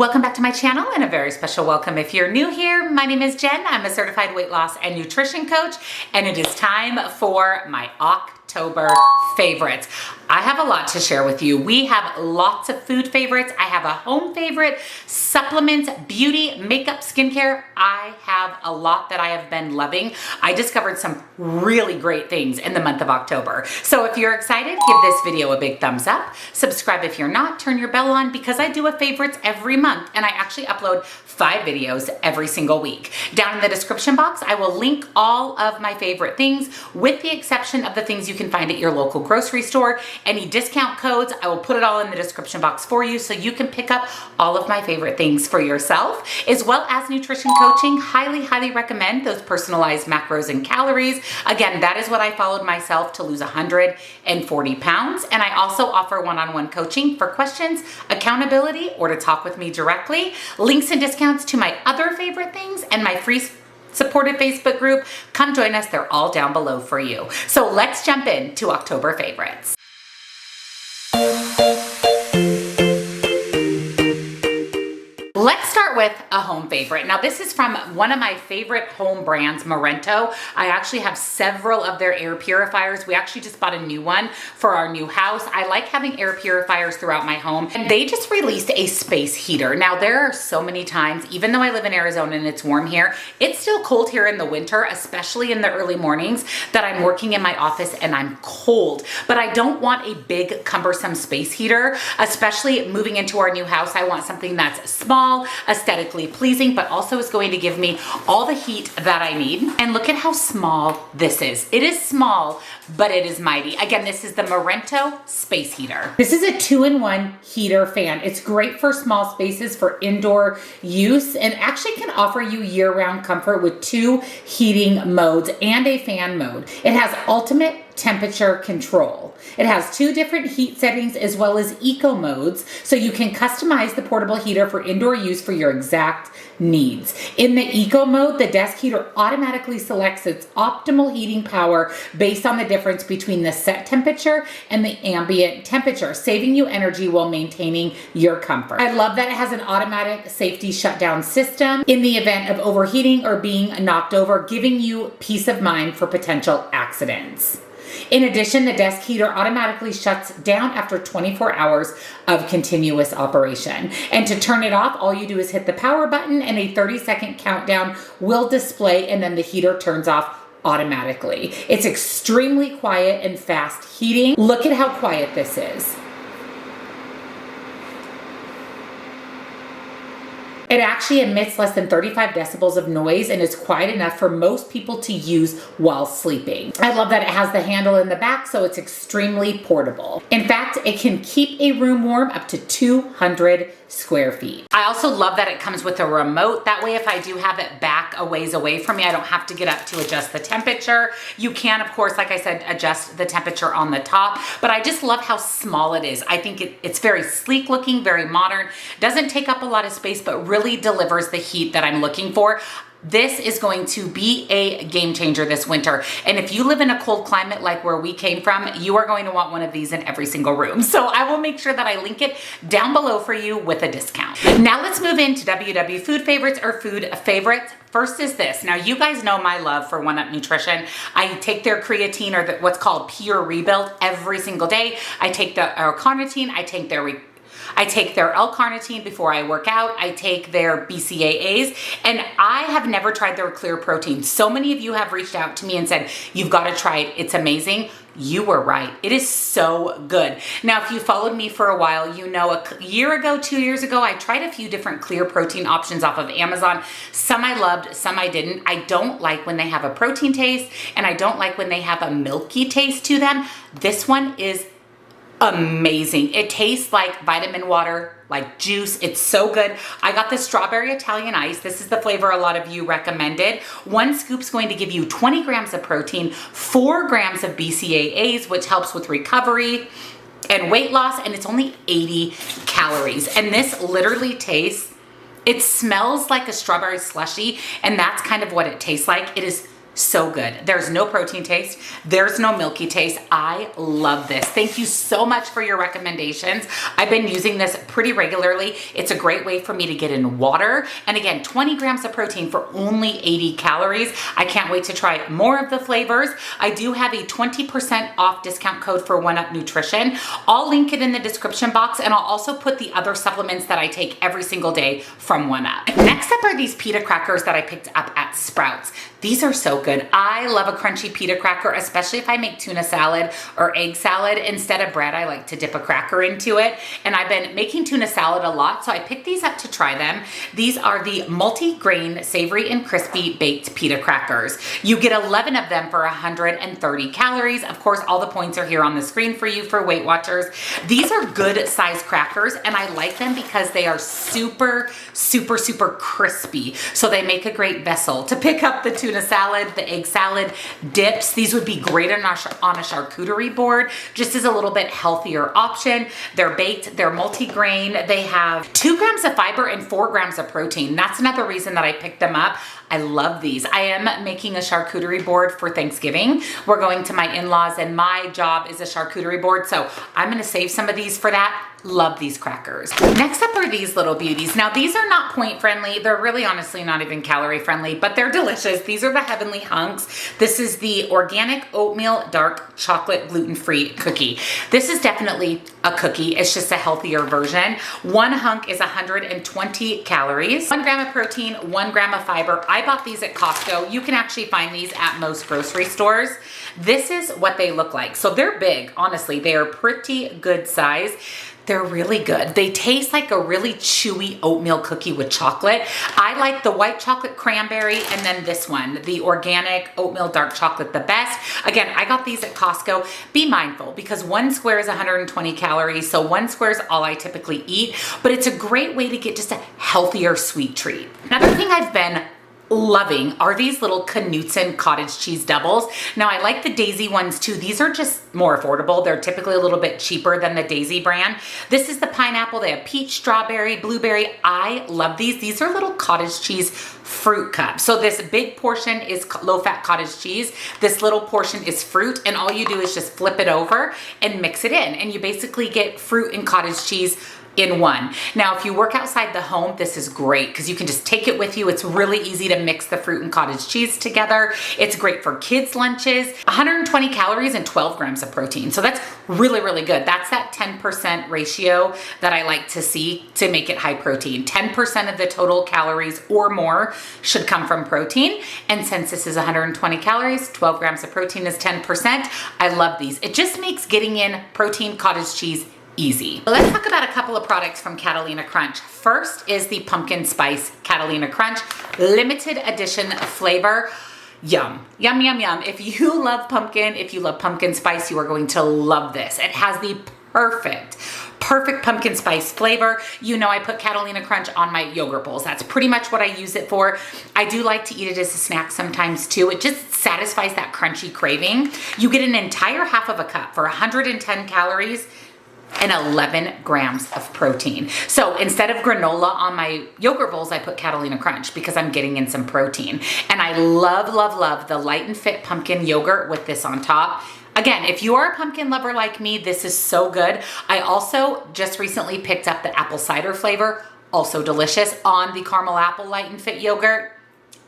Welcome back to my channel and a very special welcome if you're new here. My name is Jen. I'm a certified weight loss and nutrition coach, and it is time for my October favorites. I have a lot to share with you. We have lots of food favorites. I have a home favorite, supplements, beauty, makeup, skincare. I have a lot that I have been loving. I discovered some really great things in the month of October. So if you're excited, give this video a big thumbs up. Subscribe if you're not, turn your bell on because I do a favorites every month and I actually upload 5 videos every single week. Down in the description box, I will link all of my favorite things with the exception of the things you can find at your local grocery store. Any discount codes, I will put it all in the description box for you so you can pick up all of my favorite things for yourself, as well as nutrition coaching. Highly recommend those personalized macros and calories. Again, that is what I followed myself to lose 140 pounds. And I also offer one-on-one coaching for questions, accountability, or to talk with me directly. Links and discounts to my other favorite things and my free supported Facebook group. Come join us. They're all down below for you. So let's jump into October favorites. Let's start with a home favorite. Now this is from one of my favorite home brands, Morento. I actually have several of their air purifiers. We actually just bought a new one for our new house. I like having air purifiers throughout my home, and they just released a space heater. Now there are so many times, even though I live in Arizona and it's warm here, it's still cold here in the winter, especially in the early mornings that I'm working in my office and I'm cold. But I don't want a big cumbersome space heater, especially moving into our new house. I want something that's small, aesthetically pleasing, but also is going to give me all the heat that I need. And look at how small this is. It is small, but it is mighty. Again, this is the Morento space heater. This is a 2-in-1 heater fan. It's great for small spaces for indoor use and actually can offer you year-round comfort with 2 heating modes and a fan mode. It has ultimate temperature control. It has 2 different heat settings as well as eco modes, so you can customize the portable heater for indoor use for your exact needs. In the eco mode, the desk heater automatically selects its optimal heating power based on the difference between the set temperature and the ambient temperature, saving you energy while maintaining your comfort. I love that it has an automatic safety shutdown system in the event of overheating or being knocked over, giving you peace of mind for potential accidents. In addition, the desk heater automatically shuts down after 24 hours of continuous operation. And to turn it off, all you do is hit the power button and a 30-second countdown will display, and then the heater turns off automatically. It's extremely quiet and fast heating. Look at how quiet this is. It actually emits less than 35 decibels of noise and is quiet enough for most people to use while sleeping. I love that it has the handle in the back, so it's extremely portable. In fact, it can keep a room warm up to 200 square feet. I also love that it comes with a remote. That way, if I do have it back a ways away from me, I don't have to get up to adjust the temperature. You can, of course, like I said, adjust the temperature on the top, but I just love how small it is. I think it's very sleek looking, very modern, doesn't take up a lot of space, but really delivers the heat that I'm looking for. This is going to be a game changer this winter. And if you live in a cold climate like where we came from, you are going to want one of these in every single room. So I will make sure that I link it down below for you with a discount. Now let's move into WW food favorites or food favorites. First is this. Now you guys know my love for One-Up Nutrition. I take their creatine or what's called Pure Rebuild every single day. I take the carnitine, I take their L-carnitine before I work out. I take their BCAAs, and I have never tried their clear protein. So many of you have reached out to me and said, you've got to try it. It's amazing. You were right. It is so good. Now, if you followed me for a while, you know a year ago, 2 years ago, I tried a few different clear protein options off of Amazon. Some I loved, some I didn't. I don't like when they have a protein taste, and I don't like when they have a milky taste to them. This one is amazing. It tastes like vitamin water, like juice. It's so good. I got the strawberry Italian ice. This is the flavor a lot of you recommended. 1 scoop's going to give you 20 grams of protein, 4 grams of BCAAs, which helps with recovery and weight loss, and it's only 80 calories. And this literally tastes, it smells like a strawberry slushie, and that's kind of what it tastes like. It is so good. There's no protein taste. There's no milky taste. I love this. Thank you so much for your recommendations. I've been using this pretty regularly. It's a great way for me to get in water. And again, 20 grams of protein for only 80 calories. I can't wait to try more of the flavors. I do have a 20% off discount code for OneUp Nutrition. I'll link it in the description box, and I'll also put the other supplements that I take every single day from OneUp. Next up are these pita crackers that I picked up at Sprouts. These are so good. I love a crunchy pita cracker, especially if I make tuna salad or egg salad. Instead of bread, I like to dip a cracker into it. And I've been making tuna salad a lot, so I picked these up to try them. These are the multi-grain, savory and crispy baked pita crackers. You get 11 of them for 130 calories. Of course, all the points are here on the screen for you for Weight Watchers. These are good size crackers, and I like them because they are super, super, super crispy. So they make a great vessel to pick up the tuna salad, the egg salad dips. These would be great on a charcuterie board, just as a little bit healthier option. They're baked, they're multi-grain. They have 2 grams of fiber and 4 grams of protein. That's another reason that I picked them up. I love these. I am making a charcuterie board for Thanksgiving. We're going to my in-laws, and my job is a charcuterie board, so I'm gonna save some of these for that. Love these crackers. Next up are these little beauties. Now, these are not point friendly. They're really honestly not even calorie friendly, but they're delicious. These are the Heavenly Hunks. This is the organic oatmeal dark chocolate gluten-free cookie. This is definitely a cookie. It's just a healthier version. One hunk is 120 calories, 1 gram of protein, 1 gram of fiber. I bought these at Costco. You can actually find these at most grocery stores. This is what they look like. So they're big, honestly. They are pretty good size. They're really good. They taste like a really chewy oatmeal cookie with chocolate. I like the white chocolate cranberry, and then this one, the organic oatmeal dark chocolate, the best. Again, I got these at Costco. Be mindful because 1 square is 120 calories, so 1 square is all I typically eat, but it's a great way to get just a healthier sweet treat. Another thing I've been loving are these little Knutson cottage cheese doubles. Now, I like the Daisy ones too. These are just more affordable. They're typically a little bit cheaper than the Daisy brand. This is the pineapple. They have peach, strawberry, blueberry. I love these. These are little cottage cheese fruit cups. So this big portion is low-fat cottage cheese. This little portion is fruit, and all you do is just flip it over and mix it in, and you basically get fruit and cottage cheese in one. Now, if you work outside the home, this is great because you can just take it with you. It's really easy to mix the fruit and cottage cheese together. It's great for kids' lunches. 120 calories and 12 grams of protein. So that's really, really good. That's that 10% ratio that I like to see to make it high protein. 10% of the total calories or more should come from protein. And since this is 120 calories, 12 grams of protein is 10%. I love these. It just makes getting in protein cottage cheese easy. Let's talk about a couple of products from Catalina Crunch. First is the pumpkin spice Catalina Crunch limited edition flavor. Yum, yum, yum, yum. If you love pumpkin spice, you are going to love this. It has the perfect pumpkin spice flavor. You know, I put Catalina Crunch on my yogurt bowls. That's pretty much what I use it for. I do like to eat it as a snack sometimes too. It just satisfies that crunchy craving. You get an entire half of a cup for 110 calories and 11 grams of protein. So instead of granola on my yogurt bowls, I put Catalina Crunch because I'm getting in some protein. And I love, love, love the Light and Fit pumpkin yogurt with this on top. Again, if you are a pumpkin lover like me, this is so good. I also just recently picked up the apple cider flavor, also delicious, on the caramel apple Light and Fit yogurt.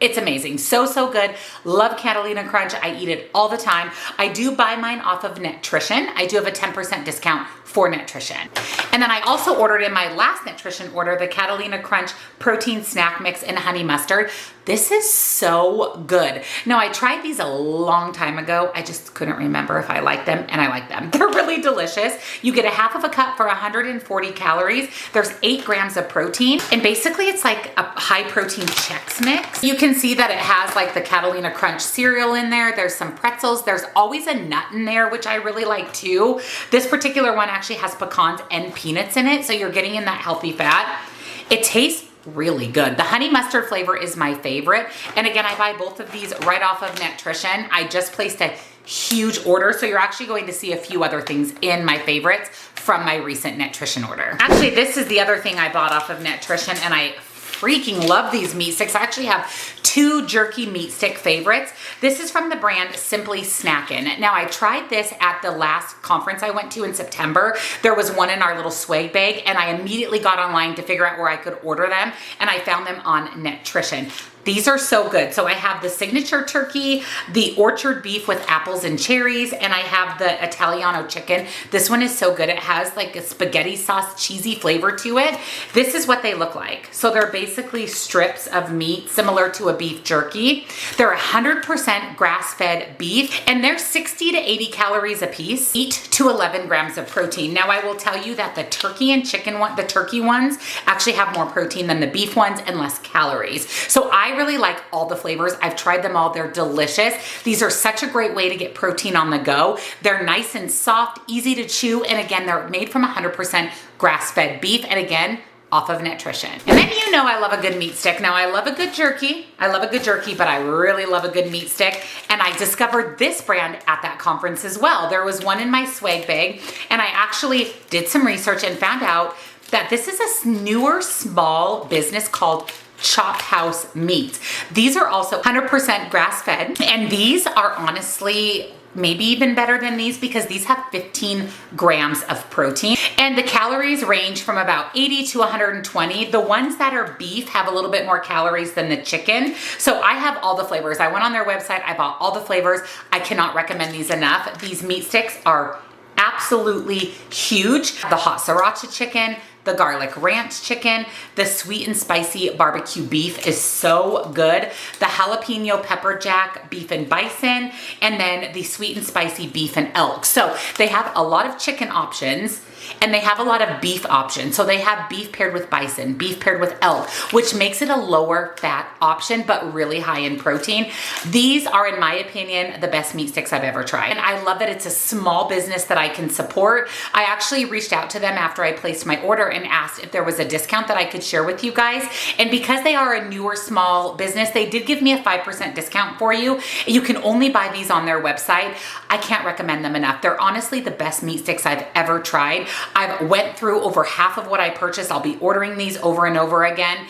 It's amazing. So, so good. Love Catalina Crunch. I eat it all the time. I do buy mine off of Nutrition. I do have a 10% discount for Nutrition. And then I also ordered in my last Nutrition order the Catalina Crunch protein snack mix and honey mustard. This is so good. Now, I tried these a long time ago. I just couldn't remember if I liked them, and I like them. They're really delicious. You get a half of a cup for 140 calories. There's 8 grams of protein, and basically it's like a high protein Chex Mix. You can see that it has like the Catalina Crunch cereal in there. There's some pretzels. There's always a nut in there, which I really like too. This particular one actually has pecans and peanuts in it, so you're getting in that healthy fat. It tastes really good. The honey mustard flavor is my favorite. And again, I buy both of these right off of Nutrition. I just placed a huge order, so you're actually going to see a few other things in my favorites from my recent Nutrition order. Actually, this is the other thing I bought off of Nutrition, and I freaking love these meat sticks. I actually have 2 jerky meat stick favorites. This is from the brand Simply Snackin'. Now I tried this at the last conference I went to in September. There was one in our little swag bag, and I immediately got online to figure out where I could order them, and I found them on Nutrition. These are so good. So I have the signature turkey, the orchard beef with apples and cherries, and I have the Italiano chicken. This one is so good. It has like a spaghetti sauce, cheesy flavor to it. This is what they look like. So they're basically strips of meat similar to a beef jerky. They're 100% grass-fed beef, and they're 60 to 80 calories a piece, 8 to 11 grams of protein. Now I will tell you that the turkey and chicken one, the turkey ones actually have more protein than the beef ones and less calories. So I really like all the flavors. I've tried them all. They're delicious. These are such a great way to get protein on the go. They're nice and soft, easy to chew, and again, they're made from 100% grass-fed beef, and again, off of Nutrition. And then you know I love a good meat stick. Now I love a good jerky. But I really love a good meat stick. And I discovered this brand at that conference as well. There was one in my swag bag, and I actually did some research and found out that this is a newer small business called Chop House Meats. These are also 100% grass-fed, and these are honestly maybe even better than these because these have 15 grams of protein, and the calories range from about 80 to 120. The ones that are beef have a little bit more calories than the chicken. So I have all the flavors. I went on their website, I bought all the flavors. I cannot recommend these enough. These meat sticks are absolutely huge. The hot sriracha chicken, the garlic ranch chicken, the sweet and spicy barbecue beef is so good. The jalapeno pepper jack beef and bison, and then the sweet and spicy beef and elk. So they have a lot of chicken options, and they have a lot of beef options. So they have beef paired with bison, beef paired with elk, which makes it a lower fat option, but really high in protein. These are, in my opinion, the best meat sticks I've ever tried. And I love that it's a small business that I can support. I actually reached out to them after I placed my order and asked if there was a discount that I could share with you guys. And because they are a newer small business, they did give me a 5% discount for you. You can only buy these on their website. I can't recommend them enough. They're honestly the best meat sticks I've ever tried. I've went through over half of what I purchased. I'll be ordering these over and over again.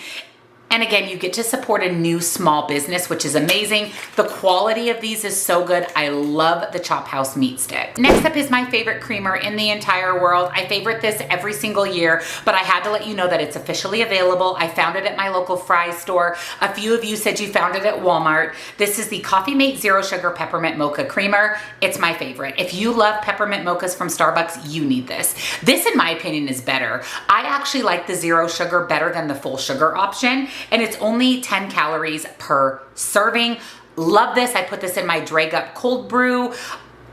And again, you get to support a new small business, which is amazing. The quality of these is so good. I love the Chop House meat stick. Next up is my favorite creamer in the entire world. I favorite this every single year, but I had to let you know that it's officially available. I found it at my local Fry's store. A few of you said you found it at Walmart. This is the Coffee Mate Zero Sugar Peppermint Mocha Creamer. It's my favorite. If you love peppermint mochas from Starbucks, you need this. This, in my opinion, is better. I actually like the zero sugar better than the full sugar option, and it's only 10 calories per serving. Love this. I put this in my Drag Up cold brew.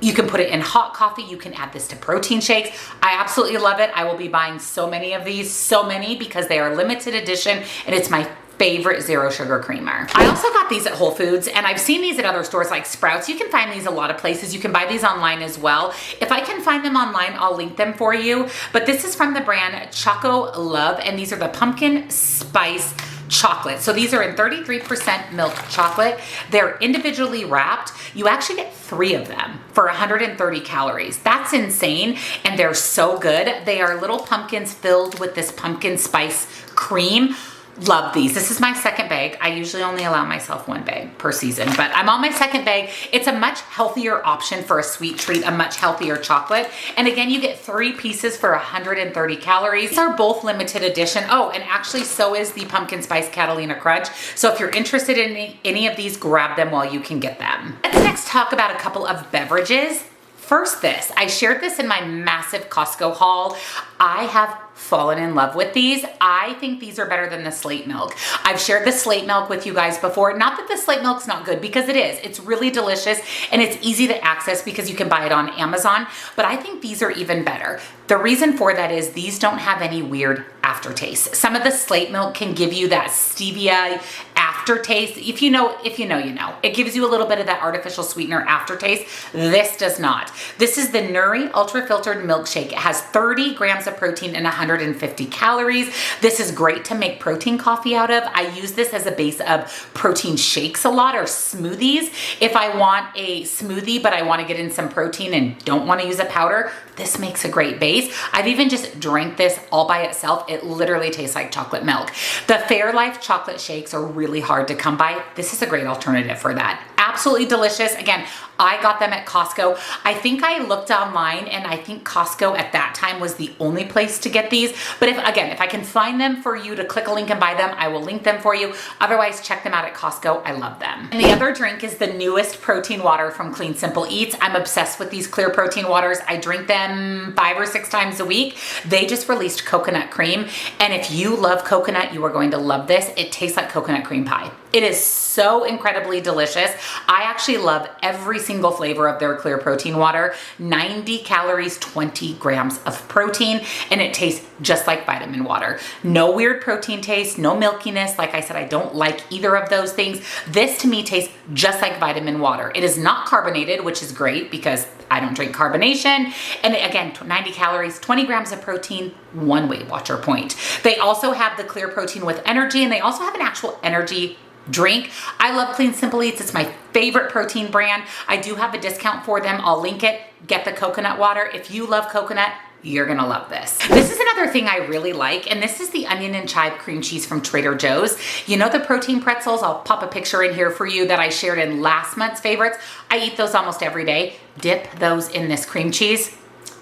You can put it in hot coffee. You can add this to protein shakes. I absolutely love it. I will be buying so many of these, so many, because they are limited edition, and it's my favorite zero sugar creamer. I also got these at Whole Foods, and I've seen these at other stores like Sprouts. You can find these a lot of places. You can buy these online as well. If I can find them online, I'll link them for you. But this is from the brand Choco Love, and these are the pumpkin spice chocolate. So these are in 33% milk chocolate. They're individually wrapped. You actually get 3 of them for 130 calories. That's insane, and they're so good. They are little pumpkins filled with this pumpkin spice cream. Love these. This is my second bag. I usually only allow myself 1 bag per season, but I'm on my second bag. It's a much healthier option for a sweet treat, a much healthier chocolate. And again, you get 3 pieces for 130 calories. These are both limited edition. Oh, and actually so is the Pumpkin Spice Catalina Crunch. So if you're interested in any of these, grab them while you can get them. Let's next talk about a couple of beverages. First, this. I shared this in my massive Costco haul. I have fallen in love with these. I think these are better than the slate milk. I've shared the slate milk with you guys before. Not that the slate milk's not good, because it is. It's really delicious, and it's easy to access because you can buy it on Amazon, but I think these are even better. The reason for that is these don't have any weird aftertaste. Some of the slate milk can give you that stevia aftertaste. If you know, you know. It gives you a little bit of that artificial sweetener aftertaste. This does not. This is the Nuri Ultra Filtered Milkshake. It has 30 grams of protein and 150 calories. This is great to make protein coffee out of. I use this as a base of protein shakes a lot, or smoothies. If I want a smoothie, but I want to get in some protein and don't want to use a powder, this makes a great base. I've even just drank this all by itself. It literally tastes like chocolate milk. The Fairlife chocolate shakes are really hard to come by. This is a great alternative for that. Absolutely delicious. Again, I got them at Costco. I think I looked online, and I think Costco at that time was the only place to get these. But if I can find them for you to click a link and buy them, I will link them for you. Otherwise, check them out at Costco. I love them. And the other drink is the newest protein water from Clean Simple Eats. I'm obsessed with these clear protein waters. I drink them 5 or 6 times a week. They just released coconut cream. And if you love coconut, you are going to love this. It tastes like coconut cream pie. It is so incredibly delicious. I actually love every single flavor of their clear protein water. 90 calories, 20 grams of protein, and it tastes just like vitamin water. No weird protein taste, no milkiness. Like I said, I don't like either of those things. This to me tastes just like vitamin water. It is not carbonated, which is great because I don't drink carbonation. And again, 90 calories, 20 grams of protein, 1 Weight Watcher point. They also have the clear protein with energy, and they also have an actual energy drink. I love Clean Simple Eats. It's my favorite protein brand. I do have a discount for them. I'll link it. Get the coconut water. If you love coconut, you're gonna love this. This is another thing I really like, and this is the onion and chive cream cheese from Trader Joe's. You know the protein pretzels? I'll pop a picture in here for you that I shared in last month's favorites. I eat those almost every day. Dip those in this cream cheese.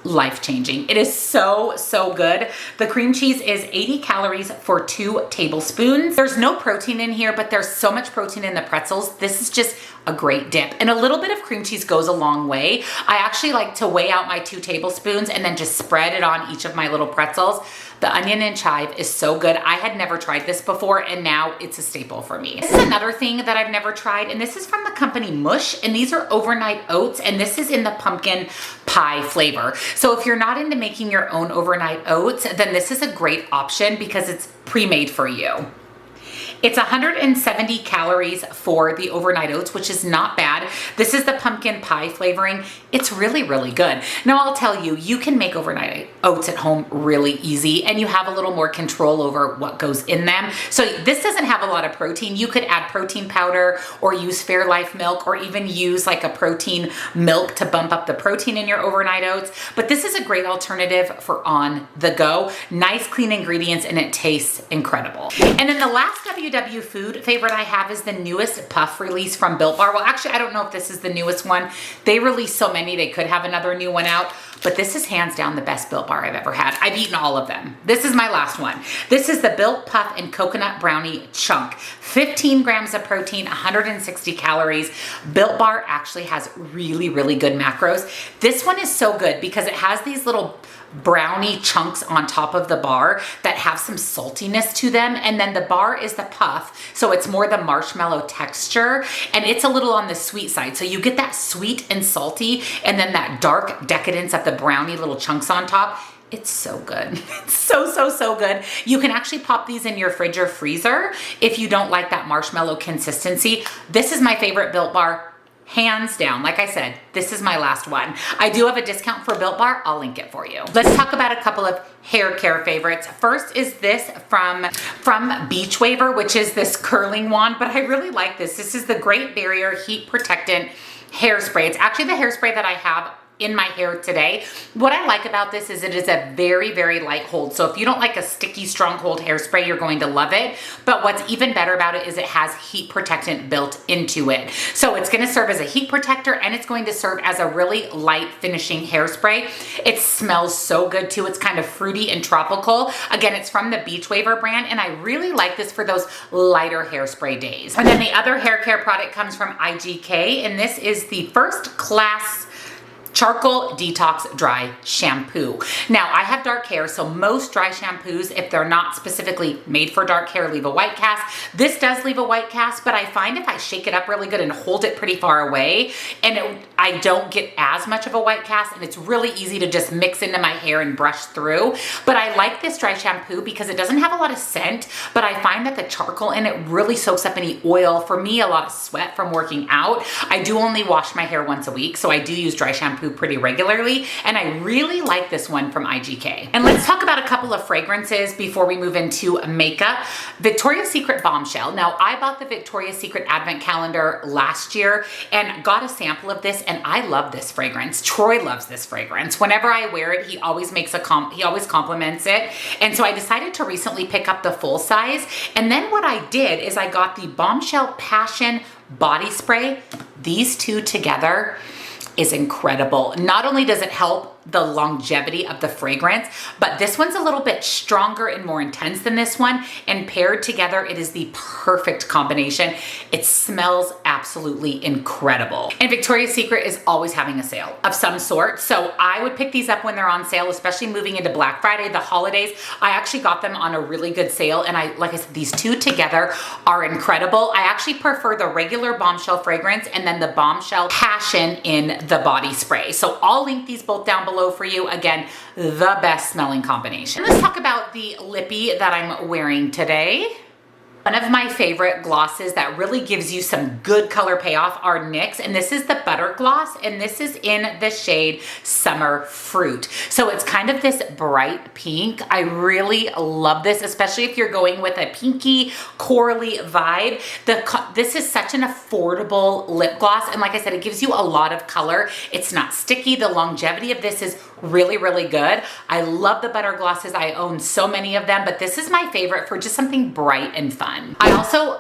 Life-changing. It is so, so good. The cream cheese is 80 calories for 2 tablespoons. There's no protein in here, but there's so much protein in the pretzels. This is just a great dip. And a little bit of cream cheese goes a long way. I actually like to weigh out my 2 tablespoons and then just spread it on each of my little pretzels. The onion and chive is so good. I had never tried this before, and now it's a staple for me. This is another thing that I've never tried, and this is from the company Mush, and these are overnight oats, and this is in the pumpkin pie flavor. So if you're not into making your own overnight oats, then this is a great option because it's pre-made for you. It's 170 calories for the overnight oats, which is not bad. This is the pumpkin pie flavoring. It's really, really good. Now I'll tell you, you can make overnight oats at home really easy, and you have a little more control over what goes in them. So this doesn't have a lot of protein. You could add protein powder or use Fairlife milk, or even use like a protein milk to bump up the protein in your overnight oats. But this is a great alternative for on the go. Nice, clean ingredients, and it tastes incredible. And then the last WW food favorite I have is the newest puff release from Built Bar. Well, actually, I don't know if this is the newest one. They release so many, they could have another new one out, but this is hands down the best Built Bar I've ever had. I've eaten all of them. This is my last one. This is the Built Puff and Coconut Brownie Chunk. 15 grams of protein, 160 calories. Built Bar actually has really, really good macros. This one is so good because it has these little brownie chunks on top of the bar that have some saltiness to them, and then the bar is the puff, so it's more the marshmallow texture, and it's a little on the sweet side, so you get that sweet and salty, and then that dark decadence of the brownie little chunks on top. It's so good. It's so, so, so good. You can actually pop these in your fridge or freezer if you don't like that marshmallow consistency. This is my favorite Built Bar. Hands down. Like I said, this is my last one. I do have a discount for Built Bar. I'll link it for you. Let's talk about a couple of hair care favorites. First is this from Beach Waver, which is this curling wand, but I really like this. This is the Great Barrier Heat Protectant Hairspray. It's actually the hairspray that I have in my hair today. What I like about this is it is a very, very light hold. So if you don't like a sticky, strong hold hairspray, you're going to love it. But what's even better about it is it has heat protectant built into it. So it's going to serve as a heat protector, and it's going to serve as a really light finishing hairspray. It smells so good too. It's kind of fruity and tropical. Again, it's from the Beach Waver brand, and I really like this for those lighter hairspray days. And then the other hair care product comes from IGK, and this is the First Class Charcoal Detox Dry Shampoo. Now, I have dark hair, so most dry shampoos, if they're not specifically made for dark hair, leave a white cast. This does leave a white cast, but I find if I shake it up really good and hold it pretty far away, and I don't get as much of a white cast, and it's really easy to just mix into my hair and brush through. But I like this dry shampoo because it doesn't have a lot of scent, but I find that the charcoal in it really soaks up any oil. For me, a lot of sweat from working out. I do only wash my hair once a week, so I do use dry shampoo pretty regularly, and I really like this one from IGK. And let's talk about a couple of fragrances before we move into makeup. Victoria's Secret Bombshell. Now, I bought the Victoria's Secret Advent Calendar last year and got a sample of this, and I love this fragrance. Troy loves this fragrance. Whenever I wear it, he always makes he always compliments it. And so I decided to recently pick up the full size. And then what I did is I got the Bombshell Passion Body Spray. These two together is incredible. Not only does it help the longevity of the fragrance, but this one's a little bit stronger and more intense than this one, and paired together, it is the perfect combination. It smells absolutely incredible. And Victoria's Secret is always having a sale of some sort, so I would pick these up when they're on sale, especially moving into Black Friday, the holidays. I actually got them on a really good sale, and like I said, these two together are incredible. I actually prefer the regular Bombshell fragrance and then the Bombshell Passion in the body spray. So I'll link these both down below for you. Again, the best smelling combination. Let's talk about the lippy that I'm wearing today. One of my favorite glosses that really gives you some good color payoff are NYX, and this is the Butter Gloss, and this is in the shade Summer Fruit. So it's kind of this bright pink. I really love this, especially if you're going with a pinky, corally vibe. This is such an affordable lip gloss, and like I said, it gives you a lot of color. It's not sticky. The longevity of this is really, really good. I love the butter glosses. I own so many of them, but this is my favorite for just something bright and fun. I also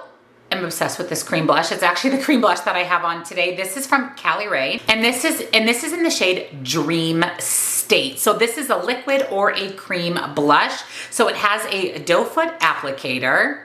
am obsessed with this cream blush. It's actually the cream blush that I have on today. This is from Cali Ray, and this is in the shade Dream State. So this is a liquid or a cream blush. So it has a doe foot applicator.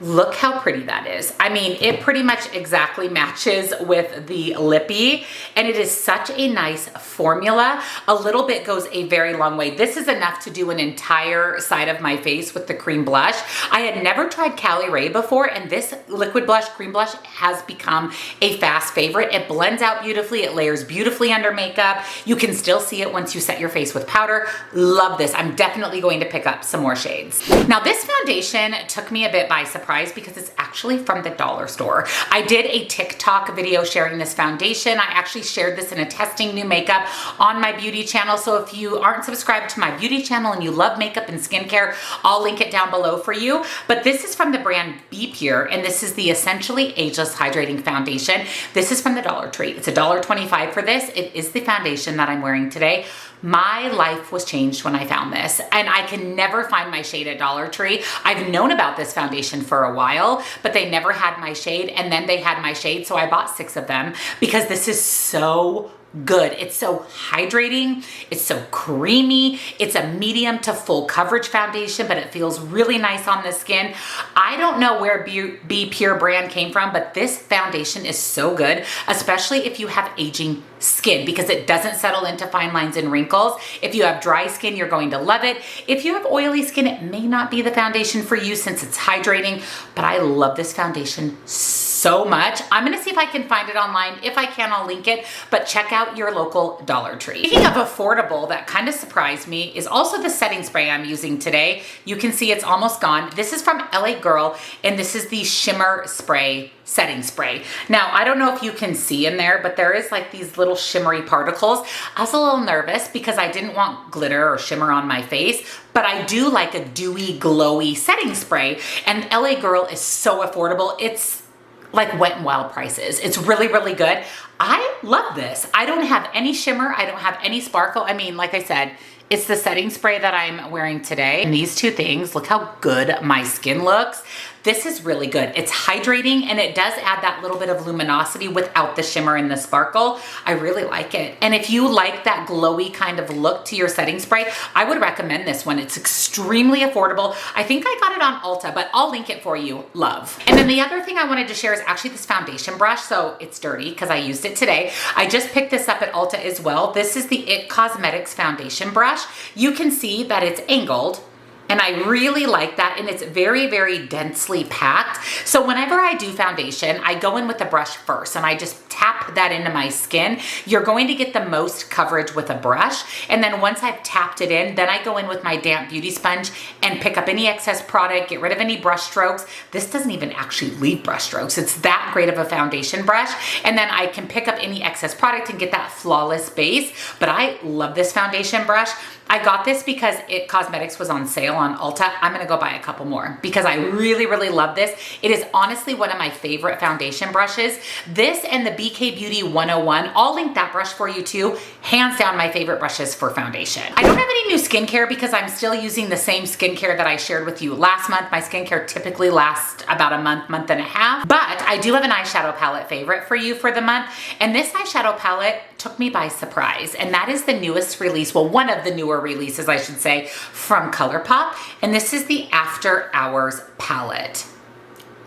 Look how pretty that is. I mean, it pretty much exactly matches with the lippy, and it is such a nice formula. A little bit goes a very long way. This is enough to do an entire side of my face with the cream blush. I had never tried Cali Ray before, and this liquid blush, cream blush, has become a fast favorite. It blends out beautifully. It layers beautifully under makeup. You can still see it once you set your face with powder. Love this. I'm definitely going to pick up some more shades. Now, this foundation took me a bit by surprise because it's actually from the dollar store. I did a TikTok video sharing this foundation. I actually shared this in a testing new makeup on my beauty channel. So if you aren't subscribed to my beauty channel and you love makeup and skincare, I'll link it down below for you. But this is from the brand Be Pure, and this is the Essentially Ageless Hydrating Foundation. This is from the Dollar Tree. It's $1.25 for this. It is the foundation that I'm wearing today. My life was changed when I found this, and I can never find my shade at Dollar Tree. I've known about this foundation for a while, but they never had my shade, and then they had my shade, so I bought 6 of them because this is so good. It's so hydrating. It's so creamy. It's a medium to full coverage foundation, but it feels really nice on the skin. I don't know where Be Pure brand came from, but this foundation is so good, especially if you have aging skin, because it doesn't settle into fine lines and wrinkles. If you have dry skin, you're going to love it. If you have oily skin, it may not be the foundation for you since it's hydrating, but I love this foundation so much. I'm gonna see if I can find it online. If I can, I'll link it, but check out your local Dollar Tree. Speaking of affordable, that kind of surprised me is also the setting spray I'm using today. You can see it's almost gone. This is from LA Girl, and this is the Shimmer Spray setting spray. Now, I don't know if you can see in there, but there is like these little shimmery particles. I was a little nervous because I didn't want glitter or shimmer on my face, but I do like a dewy, glowy setting spray, and LA Girl is so affordable. It's like Wet n Wild prices. It's really, really good. I love this. I don't have any shimmer. I don't have any sparkle. I mean, like I said, it's the setting spray that I'm wearing today. And these two things, look how good my skin looks. This is really good. It's hydrating and it does add that little bit of luminosity without the shimmer and the sparkle. I really like it. And if you like that glowy kind of look to your setting spray, I would recommend this one. It's extremely affordable. I think I got it on Ulta, but I'll link it for you. Love. And then the other thing I wanted to share is actually this foundation brush. So it's dirty because I used it today. I just picked this up at Ulta as well. This is the IT Cosmetics foundation brush. You can see that it's angled, and I really like that, and it's very, very densely packed. So whenever I do foundation, I go in with the brush first and I just tap that into my skin. You're going to get the most coverage with a brush. And then once I've tapped it in, then I go in with my damp beauty sponge and pick up any excess product, get rid of any brush strokes. This doesn't even actually leave brush strokes. It's that great of a foundation brush. And then I can pick up any excess product and get that flawless base. But I love this foundation brush. I got this because IT Cosmetics was on sale on Ulta. I'm gonna go buy a couple more because I really, really love this. It is honestly one of my favorite foundation brushes. This and the BK Beauty 101, I'll link that brush for you too. Hands down my favorite brushes for foundation. I don't have any new skincare because I'm still using the same skincare that I shared with you last month. My skincare typically lasts about a month, month and a half, but I do have an eyeshadow palette favorite for you for the month. And this eyeshadow palette took me by surprise. And that is the newest release, well, one of the newer releases, I should say, from Colourpop. And this is the After Hours palette.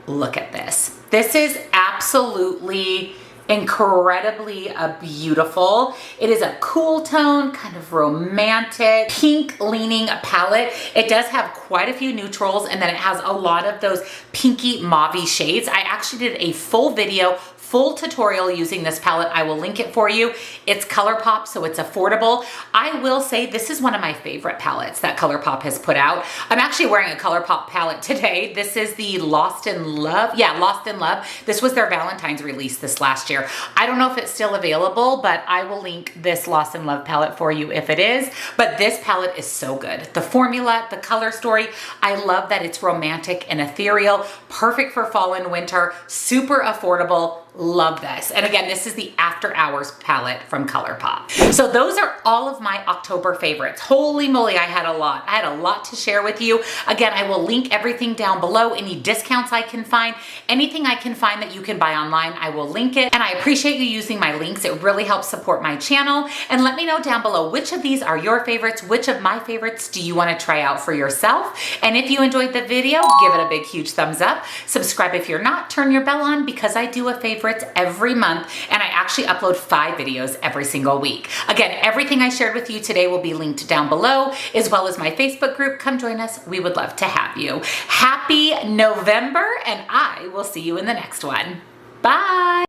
Look at this. This is absolutely incredibly beautiful. It is a cool tone, kind of romantic, pink leaning palette. It does have quite a few neutrals, and then it has a lot of those pinky mauve shades. I actually did a full video, full tutorial using this palette. I will link it for you. It's Colourpop, so it's affordable. I will say this is one of my favorite palettes that Colourpop has put out. I'm actually wearing a Colourpop palette today. This is the Lost in Love. Yeah, Lost in Love. This was their Valentine's release this last year. I don't know if it's still available, but I will link this Lost in Love palette for you if it is. But this palette is so good. The formula, the color story, I love that it's romantic and ethereal, perfect for fall and winter, super affordable. Love this. And again, this is the After Hours palette from Colourpop. So those are all of my October favorites. Holy moly, I had a lot. I had a lot to share with you. Again, I will link everything down below. Any discounts I can find, anything I can find that you can buy online, I will link it. And I appreciate you using my links. It really helps support my channel. And let me know down below which of these are your favorites. Which of my favorites do you want to try out for yourself? And if you enjoyed the video, give it a big, huge thumbs up. Subscribe if you're not. Turn your bell on because I do a favorites every month, and I actually upload 5 videos every single week. Again, everything I shared with you today will be linked down below, as well as my Facebook group. Come join us. We would love to have you. Happy November, and I will see you in the next one. Bye.